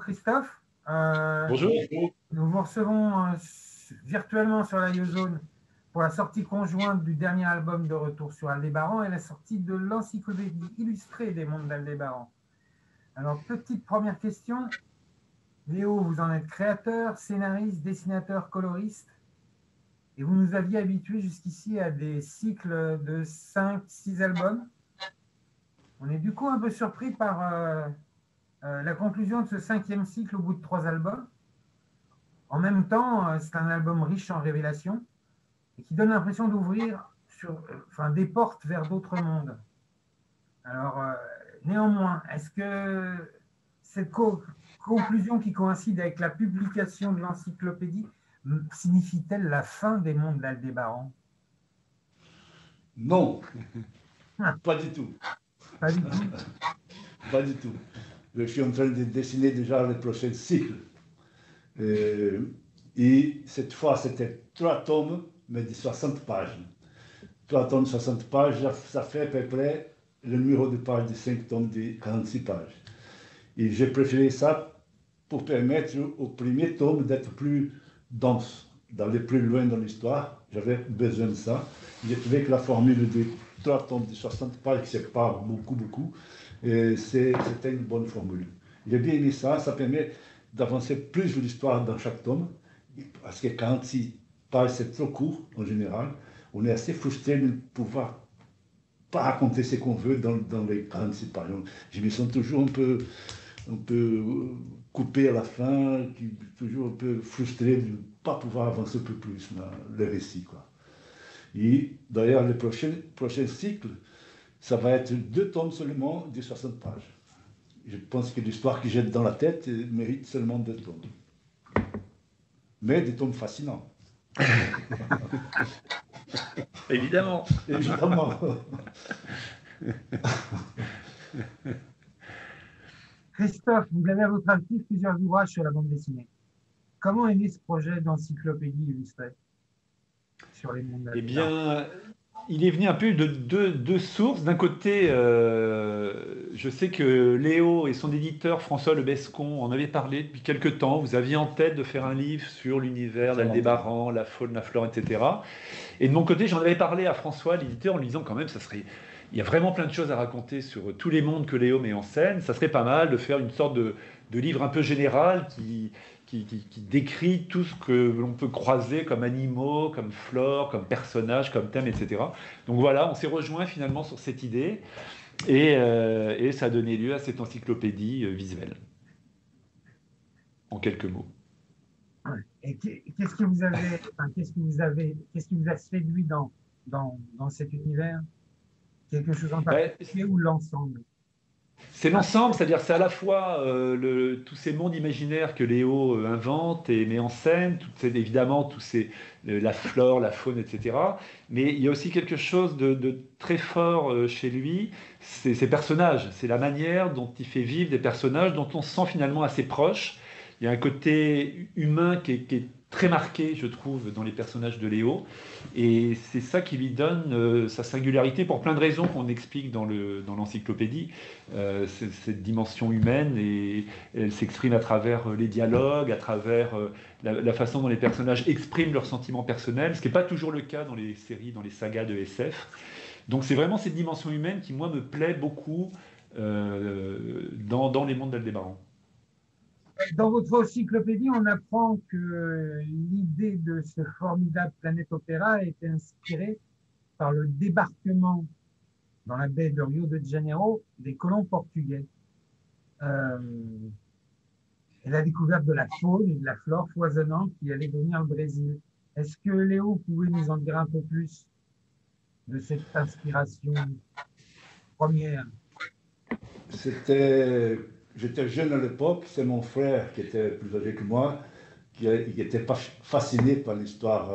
Christophe. Bonjour. Nous vous recevons virtuellement sur la Yozone pour la sortie conjointe du dernier album de Retour sur Aldébaran et la sortie de l'encyclopédie illustrée des mondes d'Aldébaran. Alors, petite première question. Léo, vous en êtes créateur, scénariste, dessinateur, coloriste. Et vous nous aviez habitués jusqu'ici à des cycles de 5-6 albums. On est du coup un peu surpris par la conclusion de ce 5e cycle au bout de 3 albums. En même temps, c'est un album riche en révélations et qui donne l'impression d'ouvrir des portes vers d'autres mondes. Alors, néanmoins, est-ce que cette conclusion qui coïncide avec la publication de l'encyclopédie signifie-t-elle la fin des mondes d'Aldébaran? Non, pas du tout. Pas du tout. Pas du tout. Je suis en train de dessiner déjà le prochain cycle. Et cette fois, c'était 3 tomes, mais de 60 pages. 3 tomes de 60 pages, ça fait à peu près le numéro de page de 5 tomes de 46 pages. Et j'ai préféré ça pour permettre au premier tome d'être plus dense, d'aller plus loin dans l'histoire. J'avais besoin de ça. J'ai trouvé que la formule de 3 tomes de 60 pages, qui c'est pas beaucoup, c'était une bonne formule. J'ai bien aimé ça, ça permet d'avancer plus de l'histoire dans chaque tome, parce que 46 pages, c'est trop court en général. On est assez frustré de ne pouvoir pas raconter ce qu'on veut dans les 46 pages. Je me sens toujours un peu coupé à la fin, toujours un peu frustré de ne pas pouvoir avancer un peu plus dans le récit, quoi. Et d'ailleurs, le prochain cycle, ça va être 2 tomes seulement de 60 pages. Je pense que l'histoire que j'ai dans la tête mérite seulement 2 tomes. Mais des tomes fascinants. Évidemment. Évidemment. Christophe, vous avez à votre actif plusieurs ouvrages sur la bande dessinée. Comment est né ce projet d'encyclopédie illustrée sur les mondes Eh d'Aldébaran? bien, il est venu un peu de deux sources. D'un côté, je sais que Léo et son éditeur François Lebescon en avaient parlé depuis quelque temps. Vous aviez en tête de faire un livre sur l'univers d'Aldébaran, la faune, la flore, etc. Et de mon côté, j'en avais parlé à François, l'éditeur, en lui disant quand même, il y a vraiment plein de choses à raconter sur tous les mondes que Léo met en scène. Ça serait pas mal de faire une sorte de livre un peu général qui décrit tout ce que l'on peut croiser comme animaux, comme flore, comme personnages, comme thèmes, etc. Donc voilà, on s'est rejoint finalement sur cette idée et ça a donné lieu à cette encyclopédie visuelle, en quelques mots. Et qu'est-ce qui vous a séduit dans cet univers? Quelque chose en particulier ou l'ensemble? C'est l'ensemble, c'est-à-dire c'est à la fois tous ces mondes imaginaires que Léo invente et met en scène, évidemment la flore, la faune, etc. Mais il y a aussi quelque chose de très fort chez lui, c'est ses personnages, c'est la manière dont il fait vivre des personnages dont on se sent finalement assez proche. Il y a un côté humain qui est très marqué, je trouve, dans les personnages de Léo. Et c'est ça qui lui donne sa singularité pour plein de raisons qu'on explique dans l'encyclopédie. Cette dimension humaine, et elle s'exprime à travers les dialogues, à travers la façon dont les personnages expriment leurs sentiments personnels, ce qui n'est pas toujours le cas dans les séries, dans les sagas de SF. Donc c'est vraiment cette dimension humaine qui, moi, me plaît beaucoup dans les mondes d'Aldébaran. Dans votre encyclopédie, on apprend que l'idée de ce formidable planète opéra a été inspirée par le débarquement dans la baie de Rio de Janeiro des colons portugais et la découverte de la faune et de la flore foisonnante qui allait devenir le Brésil. Est-ce que Léo pouvait nous en dire un peu plus de cette inspiration première? J'étais jeune à l'époque, c'est mon frère qui était plus âgé que moi, qui était fasciné par l'histoire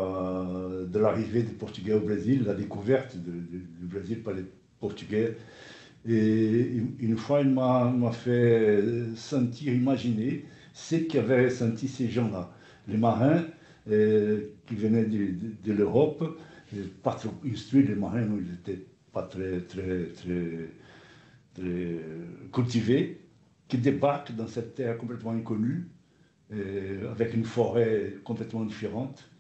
de l'arrivée des Portugais au Brésil, la découverte du Brésil par les Portugais. Et une fois, il m'a fait sentir, imaginer ce qu'avaient ressenti ces gens-là. Les marins qui venaient de l'Europe, pas trop instruits, les marins, ils n'étaient pas très cultivés. qui débarque dans cette terre complètement inconnue, avec une forêt complètement différente,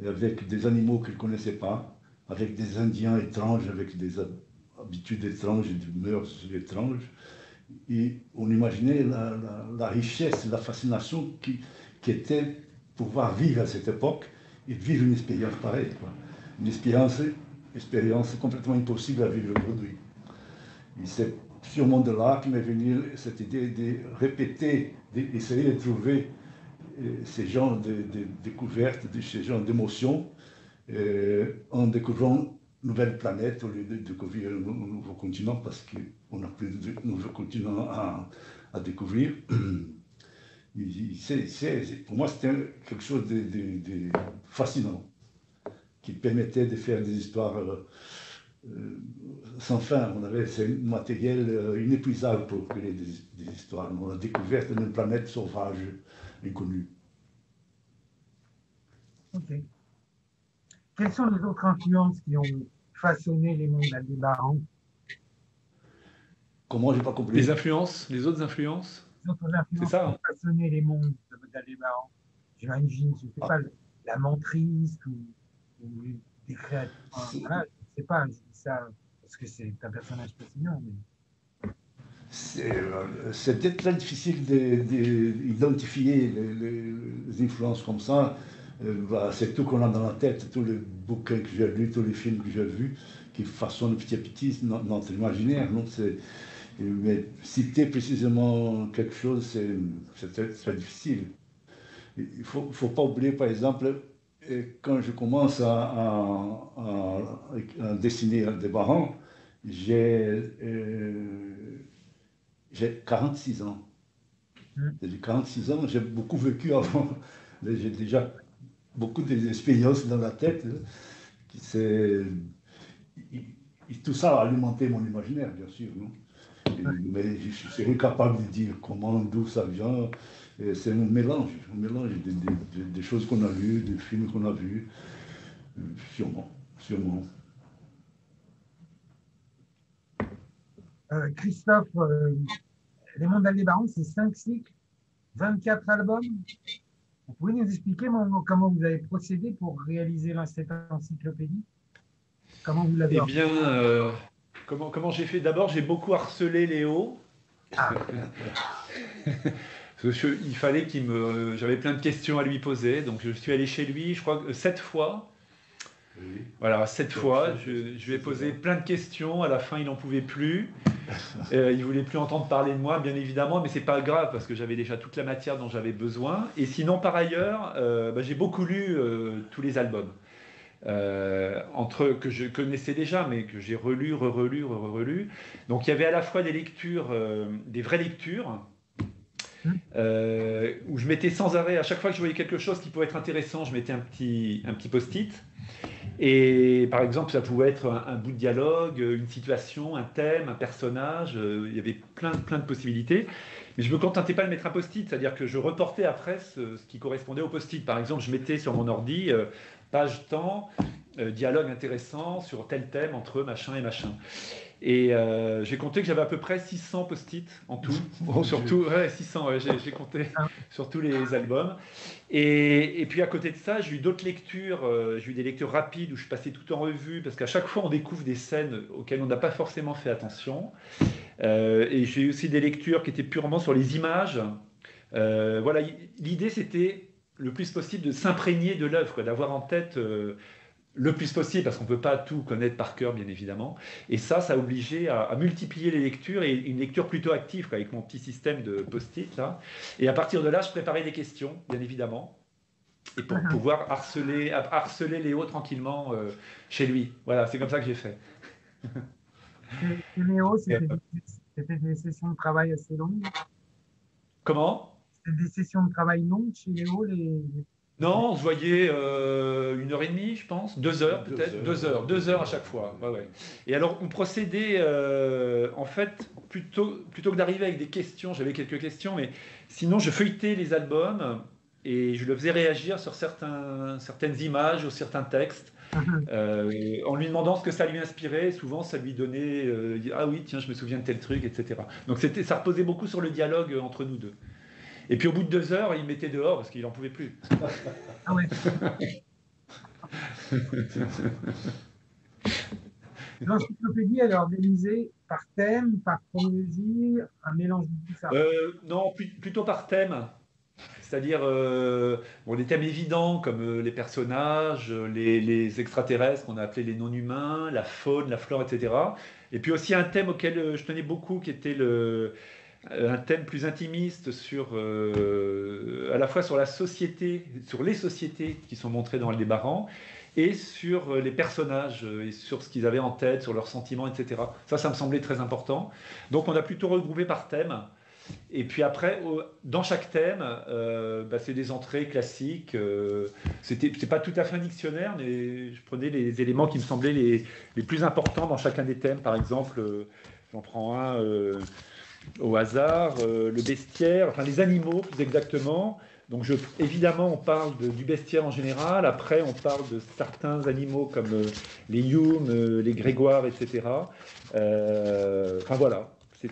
et avec des animaux qu'il ne connaissait pas, avec des Indiens étranges, avec des habitudes étranges et des mœurs étranges. Et on imaginait la richesse, la fascination qui était pouvoir vivre à cette époque et vivre une expérience pareille, quoi. Une expérience complètement impossible à vivre aujourd'hui. Et c'est sûrement de là que m'est venue cette idée de répéter, d'essayer de trouver ces genres de découvertes, ces genres d'émotions, en découvrant une nouvelle planète au lieu de découvrir un nouveau continent, parce qu'on n'a plus de nouveaux continents à découvrir. Pour moi, c'était quelque chose de fascinant, qui permettait de faire des histoires sans fin. On avait ce matériel inépuisable pour créer des histoires. La découverte d'une planète sauvage inconnue. Ok. Quelles sont les autres influences qui ont façonné les mondes d'Aldébaran? Comment, j'ai pas compris? Les influences, les autres influences? Les autres influences ça, qui ont façonné les mondes d'Aldébaran. J'imagine, je ne sais pas, la mentrice ou des créatures. Voilà, je ne sais pas, je dis ça parce que c'est un personnage fascinant. Mais... C'était très difficile d'identifier les influences comme ça. C'est tout qu'on a dans la tête, tous les bouquins que j'ai lus, tous les films que j'ai vus, qui façonnent petit à petit notre imaginaire. Donc mais citer précisément quelque chose, c'est très difficile. Il ne faut pas oublier, par exemple, quand je commence à dessiner Aldébaran, j'ai 46 ans. J'ai 46 ans, j'ai beaucoup vécu avant. J'ai déjà beaucoup d'expériences dans la tête. Tout ça a alimenté mon imaginaire, bien sûr. Non? Mais je suis incapable de dire comment, d'où ça vient. C'est un mélange des choses qu'on a lues, des films qu'on a vus. Sûrement. Christophe, Les Mondes d'Aldébaran, c'est 5 cycles, 24 albums. Vous pouvez nous expliquer comment vous avez procédé pour réaliser cette encyclopédie? Comment vous l'avez Eh bien, comment j'ai fait? D'abord, j'ai beaucoup harcelé Léo. Ah. Il fallait j'avais plein de questions à lui poser, donc je suis allé chez lui, je crois, 7 fois. Oui. Voilà, 7 fois, je lui ai posé plein de questions, à la fin il n'en pouvait plus. Il voulait plus entendre parler de moi, bien évidemment, mais c'est pas grave parce que j'avais déjà toute la matière dont j'avais besoin. Et sinon, par ailleurs, j'ai beaucoup lu tous les albums. Que je connaissais déjà, mais que j'ai relu, re-relu. Donc il y avait à la fois des lectures, des vraies lectures, où je mettais sans arrêt, à chaque fois que je voyais quelque chose qui pouvait être intéressant, je mettais un petit post-it. Et par exemple, ça pouvait être un bout de dialogue, une situation, un thème, un personnage, il y avait plein de possibilités. Mais je ne me contentais pas de mettre un post-it, c'est-à-dire que je reportais après ce qui correspondait au post-it. Par exemple, je mettais sur mon ordi page temps, dialogue intéressant sur tel thème entre machin et machin. Et j'ai compté que j'avais à peu près 600 post-it en tout. Surtout, 600, j'ai compté sur tous les albums. Et puis à côté de ça, j'ai eu d'autres lectures. J'ai eu des lectures rapides où je passais tout en revue, parce qu'à chaque fois, on découvre des scènes auxquelles on n'a pas forcément fait attention. Et j'ai eu aussi des lectures qui étaient purement sur les images. Voilà, l'idée, c'était le plus possible de s'imprégner de l'œuvre, d'avoir en tête le plus possible, parce qu'on ne peut pas tout connaître par cœur, bien évidemment. Et ça a obligé à multiplier les lectures, et une lecture plutôt active, avec mon petit système de post-it, là. Et à partir de là, je préparais des questions, bien évidemment, et pour pouvoir harceler Léo tranquillement chez lui. Voilà, c'est comme ça que j'ai fait. Et Léo, c'était des sessions de travail assez longues? Comment? C'était des sessions de travail longues chez Léo? Non, on se voyait 1h30, je pense, 2 heures peut-être, 2 heures à chaque fois. Ouais. Et alors, on procédait, en fait, plutôt que d'arriver avec des questions, j'avais quelques questions, mais sinon, je feuilletais les albums et je le faisais réagir sur certaines images ou certains textes, en lui demandant ce que ça lui inspirait. Souvent, ça lui donnait ah oui, tiens, je me souviens de tel truc, etc. Donc ça reposait beaucoup sur le dialogue entre nous deux. Et puis au bout de 2 heures, il me mettait dehors parce qu'il n'en pouvait plus. Ah ouais. L'encyclopédie, elle est organisée par thème, par chronologie, un mélange de tout ça. Non, plutôt par thème. C'est-à-dire des thèmes évidents comme les personnages, les extraterrestres qu'on a appelés les non-humains, la faune, la flore, etc. Et puis aussi un thème auquel je tenais beaucoup, qui était un thème plus intimiste à la fois sur la société, sur les sociétés qui sont montrées dans Aldébaran, et sur les personnages, et sur ce qu'ils avaient en tête, sur leurs sentiments, etc. Ça me semblait très important. Donc on a plutôt regroupé par thème. Et puis après, dans chaque thème, c'est des entrées classiques. C'est pas tout à fait un dictionnaire, mais je prenais les éléments qui me semblaient les plus importants dans chacun des thèmes. Par exemple, j'en prends un au hasard, le bestiaire, enfin les animaux plus exactement. Donc évidemment, on parle du bestiaire en général. Après, on parle de certains animaux comme les Humes, les Grégoire, etc. Enfin voilà.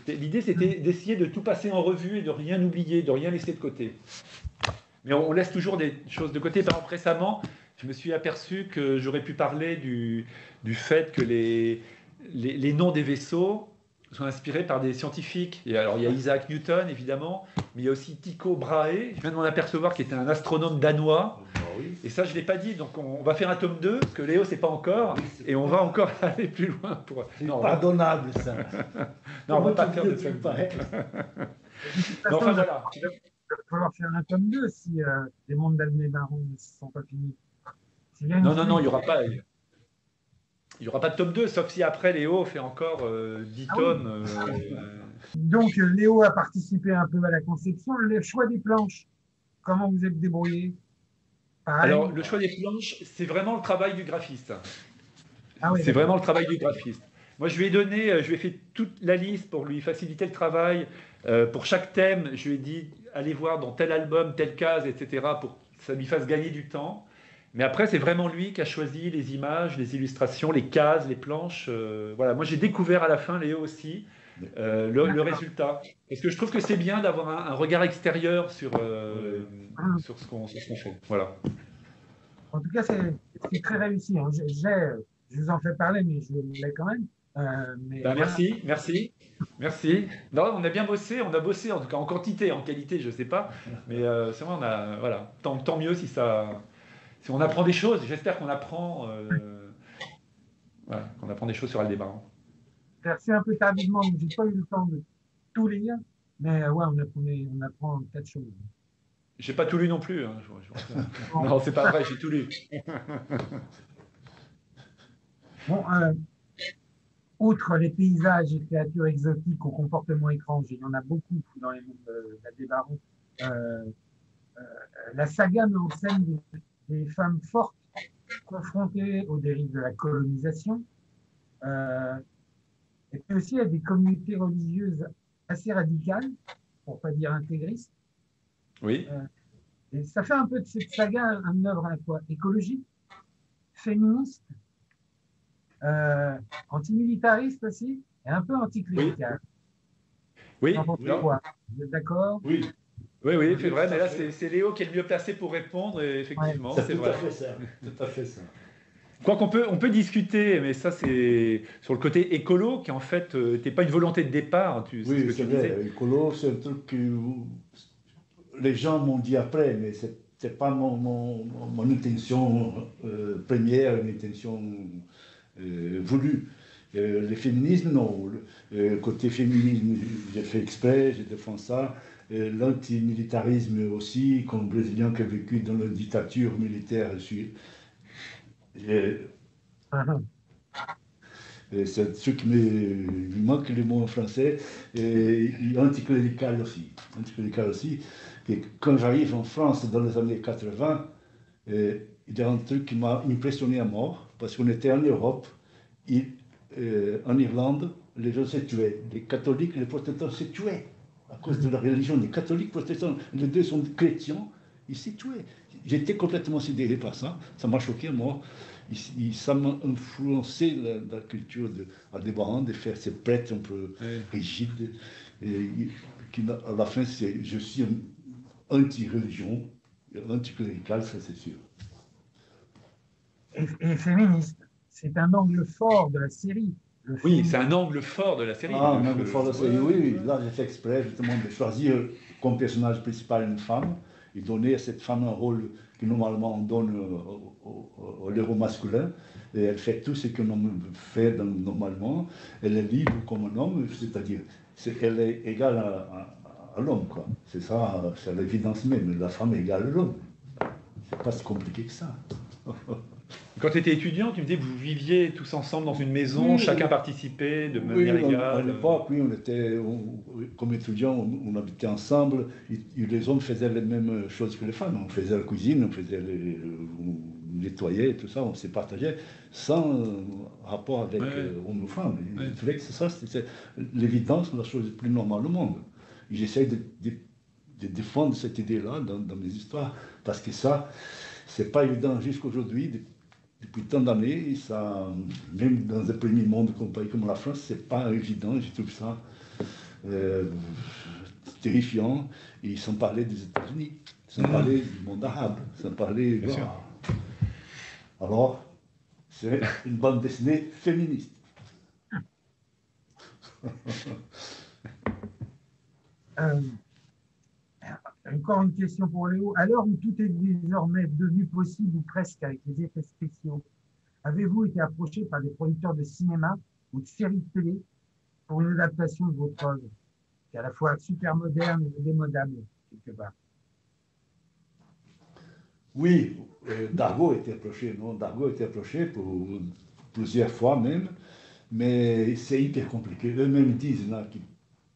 L'idée, c'était d'essayer de tout passer en revue et de rien oublier, de rien laisser de côté. Mais on laisse toujours des choses de côté. Par exemple, récemment, je me suis aperçu que j'aurais pu parler du fait que les noms des vaisseaux sont inspirés par des scientifiques. Et alors, il y a Isaac Newton, évidemment, mais il y a aussi Tycho Brahe, je viens de m'en apercevoir, qui était un astronome danois. Oui. Et ça, je ne l'ai pas dit. Donc, on va faire un tome 2, parce que Léo, c'est pas encore. Et on va encore aller plus loin. C'est pardonnable, ça. Non, on ne va pas faire de tome 2. Enfin, voilà. Il va falloir faire un tome 2 si les mondes d'Aldébaran ne sont pas finis. Non, il n'y aura pas. Il n'y aura pas de tome 2, sauf si après Léo fait encore 10 tomes. Oui. Donc, Léo a participé un peu à la conception. Le choix des planches, comment vous êtes débrouillé? Pareil. Alors, le choix des planches, c'est vraiment le travail du graphiste. Ah oui, c'est vraiment le travail du graphiste. Moi, je lui ai fait toute la liste pour lui faciliter le travail. Pour chaque thème, je lui ai dit, allez voir dans tel album, telle case, etc., pour que ça lui fasse gagner du temps. Mais après, c'est vraiment lui qui a choisi les images, les illustrations, les cases, les planches. Voilà. Moi, j'ai découvert à la fin, Léo aussi, le résultat. Parce que je trouve que c'est bien d'avoir un regard extérieur sur ce qu'on fait. Voilà. En tout cas, c'est très réussi. Hein. Je vous en fais parler, mais je l'ai quand même. Merci. Non, on a bien bossé, on a bossé en tout cas en quantité, en qualité, je sais pas. Mais c'est vrai, voilà. Tant mieux si on apprend des choses. J'espère qu'on apprend, qu'on apprend des choses sur Aldébaran. J'ai reçu un peu tardivement, donc j'ai pas eu le temps de tout lire, mais ouais, on apprend 4 choses. J'ai pas tout lu non plus. Hein. Non, c'est pas vrai, j'ai tout lu. Bon, outre les paysages et créatures exotiques au comportement étrange, il y en a beaucoup dans les mondes d'Aldébaran. La saga met en scène des femmes fortes confrontées aux dérives de la colonisation. Et puis aussi, il y a des communautés religieuses assez radicales, pour ne pas dire intégristes. Oui. Et ça fait un peu de cette saga une œuvre à la fois écologique, féministe, antimilitariste aussi, et un peu anticlérical. Oui. Vous êtes d'accord? Oui. Oui, c'est vrai, mais là, c'est Léo qui est le mieux placé pour répondre, et effectivement, c'est vrai. Tout à fait ça. Quoi qu'on peut discuter, mais ça, c'est sur le côté écolo, qui en fait n'était pas une volonté de départ. Oui, c'est vrai. Écolo, c'est un truc que les gens m'ont dit après, mais ce n'était pas mon intention première, une intention voulue. Le féminisme, non. Le côté féminisme, j'ai fait exprès, je défends ça. L'antimilitarisme aussi, comme Brésilien qui a vécu dans la dictature militaire. C'est ce qui me manque le mot en français. Et anticlérical aussi. Et quand j'arrive en France dans les années 80, il y a un truc qui m'a impressionné à mort, parce qu'on était en Europe, en Irlande, les gens se tuaient. Les catholiques et les protestants se tuaient à cause de la religion. Les catholiques, protestants, les deux sont chrétiens, il s'est tué. J'étais complètement sidéré par ça. Ça m'a choqué, moi. Ça m'a influencé la culture d'Aldébaran de faire ces prêtres un peu rigides. Et, à la fin, je suis anti-religion, anti-clérical, ça c'est sûr. Et féministe. C'est un angle fort de la série. Oui, c'est un angle fort de la série. Ah, un angle fort de la série, oui. Là, j'ai fait exprès justement de choisir comme personnage principal une femme et donner à cette femme un rôle que normalement on donne au héros masculin. Et elle fait tout ce qu'un homme fait normalement. Elle est libre comme un homme, c'est-à-dire elle est égale à l'homme, quoi. C'est ça, c'est l'évidence même. La femme est égale à l'homme. C'est pas si compliqué que ça. Quand tu étais étudiant, tu me disais que vous viviez tous ensemble dans une maison, chacun participait de manière égale. À l'époque, oui, comme étudiants, on habitait ensemble. Et les hommes faisaient les mêmes choses que les femmes. On faisait la cuisine, on nettoyait, tout ça, on se partageait sans rapport avec hommes ou femmes. Je trouvais que c'était l'évidence, la chose la plus normale au monde. J'essaie de défendre cette idée-là dans mes histoires, parce que ça, c'est pas évident jusqu'aujourd'hui. Depuis tant d'années, même dans un premier monde comme la France, c'est pas évident. Je trouve ça terrifiant. Et sans parler des États-Unis, sans parler du monde arabe, sans parler. Alors, c'est une bande dessinée féministe. Encore une question pour Léo. À l'heure où tout est désormais devenu possible ou presque avec les effets spéciaux, avez-vous été approché par des producteurs de cinéma ou de séries de télé pour une adaptation de votre œuvre, qui est à la fois super moderne et démodable, quelque part? Oui, Dargaud a été approché, non? Dargaud a été approché pour plusieurs fois même, mais c'est hyper compliqué. Eux-mêmes disent là qu'ils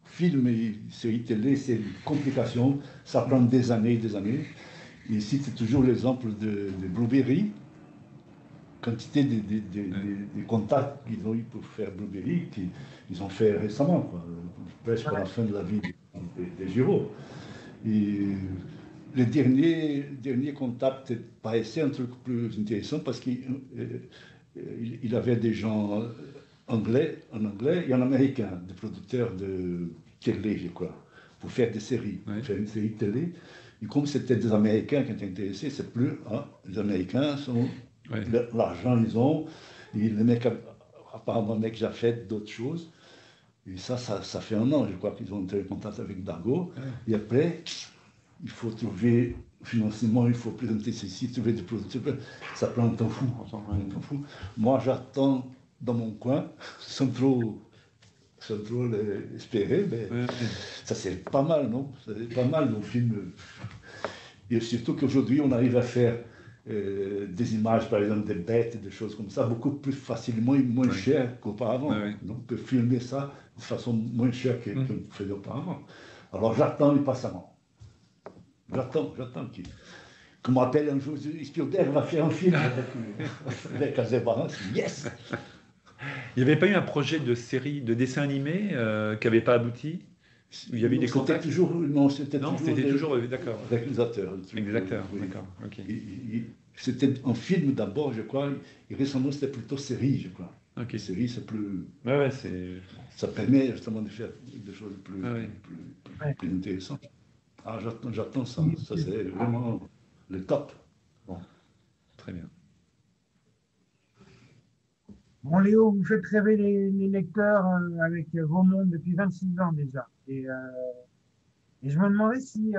filment et séries télé, c'est une complication, ça prend des années et des années. Ils citent toujours l'exemple de Blueberry, quantité de contacts qu'ils ont eu pour faire Blueberry, qu'ils ont fait récemment, quoi, presque à la fin de la vie des Giraud. Et le dernier contact paraissait un truc plus intéressant parce qu'il avait des gens en anglais et en américain, des producteurs de télé, je crois, pour faire des séries, pour faire une série de télé. Et comme c'était des Américains qui étaient intéressés, c'est plus, les Américains sont, l'argent ils ont, et les mecs, apparemment, les mecs, j'ai fait d'autres choses. Et ça fait un an, je crois qu'ils ont été en contact avec Dargaud. Et après, il faut trouver financement, il faut présenter ceci, trouver des producteurs. Ça prend un temps fou. Moi, j'attends dans mon coin, sans trop l'espérer, mais ça c'est pas mal, non? C'est pas mal nos films. Et surtout qu'aujourd'hui, on arrive à faire des images, par exemple, des bêtes, des choses comme ça, beaucoup plus facilement et moins cher qu'auparavant. Donc, on peut filmer ça de façon moins chère qu'on faisait auparavant. Alors, j'attends impatiemment. J'attends qu'on m'appelle un jour, Spielberg va faire un film avec Aldébaran, yes! Il n'y avait pas eu un projet de série, de dessin animé qui n'avait pas abouti? Il y avait eu des contacts? C'était toujours d'accord. Réalisateur. D'accord. Ok. C'était un film d'abord, je crois, et récemment c'était plutôt série, je crois. Okay. Série, c'est plus. Ça permet justement de faire des choses plus intéressantes. Ah, j'attends ça. Ça, c'est vraiment le top. Bon, très bien. Bon, Léo, vous faites rêver les lecteurs avec vos mondes depuis 26 ans déjà. Et je me demandais si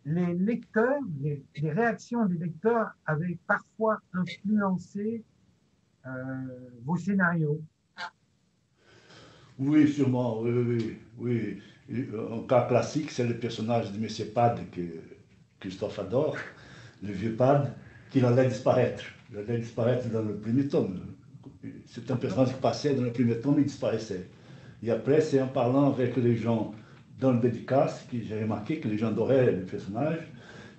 les lecteurs, les réactions des lecteurs avaient parfois influencé vos scénarios. Oui, sûrement, oui. Un cas classique, c'est le personnage de M. Pad que Christophe adore, le vieux Pad, qui allait disparaître. Il allait disparaître dans le premier tome. C'est un personnage qui passait dans le premier tome et disparaissait. Et après, c'est en parlant avec les gens dans le dédicace que j'ai remarqué que les gens adoraient le personnage.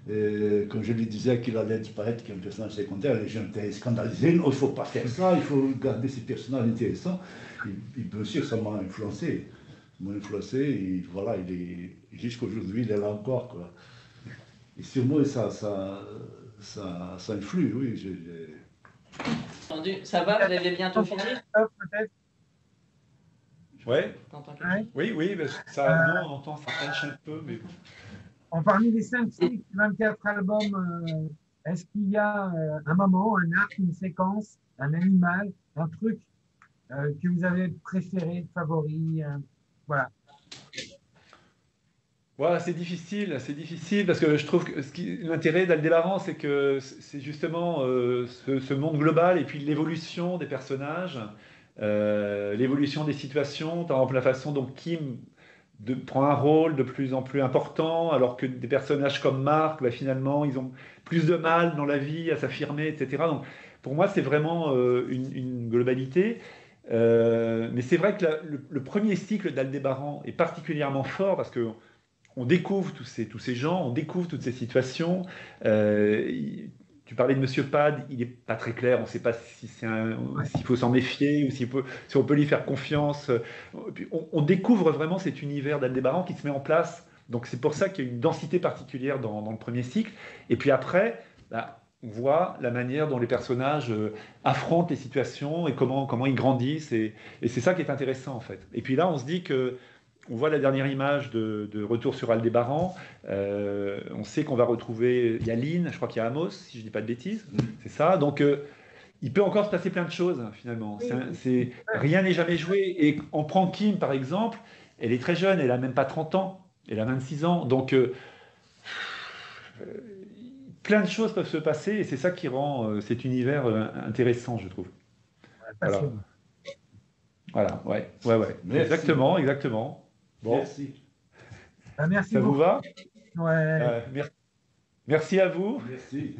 Et quand je lui disais qu'il allait disparaître, qu'il y a un personnage secondaire, les gens étaient scandalisés. Non, il ne faut pas faire ça, il faut garder ces personnages intéressants. Et bien sûr, ça m'a influencé. Et voilà, jusqu'à aujourd'hui, il est là encore, quoi. Et sur moi, ça influe, oui. Entendu. Ça va, vous avez bientôt fini? Peut-être. Ouais. Ouais. Oui, ça, non, on entend, ça pêche un peu, mais bon. Parmi les 5, 6, 24 albums, est-ce qu'il y a un moment, un arc, une séquence, un animal, un truc que vous avez préféré, favori, voilà. Voilà, c'est difficile parce que je trouve que l'intérêt d'Aldébaran, c'est que c'est justement ce monde global et puis l'évolution des personnages, l'évolution des situations, par exemple la façon dont Kim prend un rôle de plus en plus important, alors que des personnages comme Marc, bah, finalement, ils ont plus de mal dans la vie à s'affirmer, etc. Donc, pour moi, c'est vraiment une globalité. Mais c'est vrai que le premier cycle d'Aldébaran est particulièrement fort parce que on découvre tous ces gens, on découvre toutes ces situations. Tu parlais de Monsieur Pad, il n'est pas très clair, on ne sait pas s'il faut s'en méfier ou si on peut lui faire confiance. On découvre vraiment cet univers d'Aldébaran qui se met en place. Donc c'est pour ça qu'il y a une densité particulière dans le premier cycle. Et puis après, bah, on voit la manière dont les personnages affrontent les situations et comment ils grandissent. Et c'est ça qui est intéressant en fait. Et puis là, on se dit que on voit la dernière image de Retour sur Aldébaran. On sait qu'on va retrouver. Il y a Lynn, je crois qu'il y a Amos, si je ne dis pas de bêtises. C'est ça. Donc, il peut encore se passer plein de choses, finalement. Rien n'est jamais joué. Et on prend Kim, par exemple. Elle est très jeune, elle n'a même pas 30 ans. Elle a 26 ans. Donc, plein de choses peuvent se passer. Et c'est ça qui rend cet univers intéressant, je trouve. Voilà, ouais. Exactement. Bon. Merci. Merci ça beaucoup. vous va? Ouais. Merci à vous. Merci.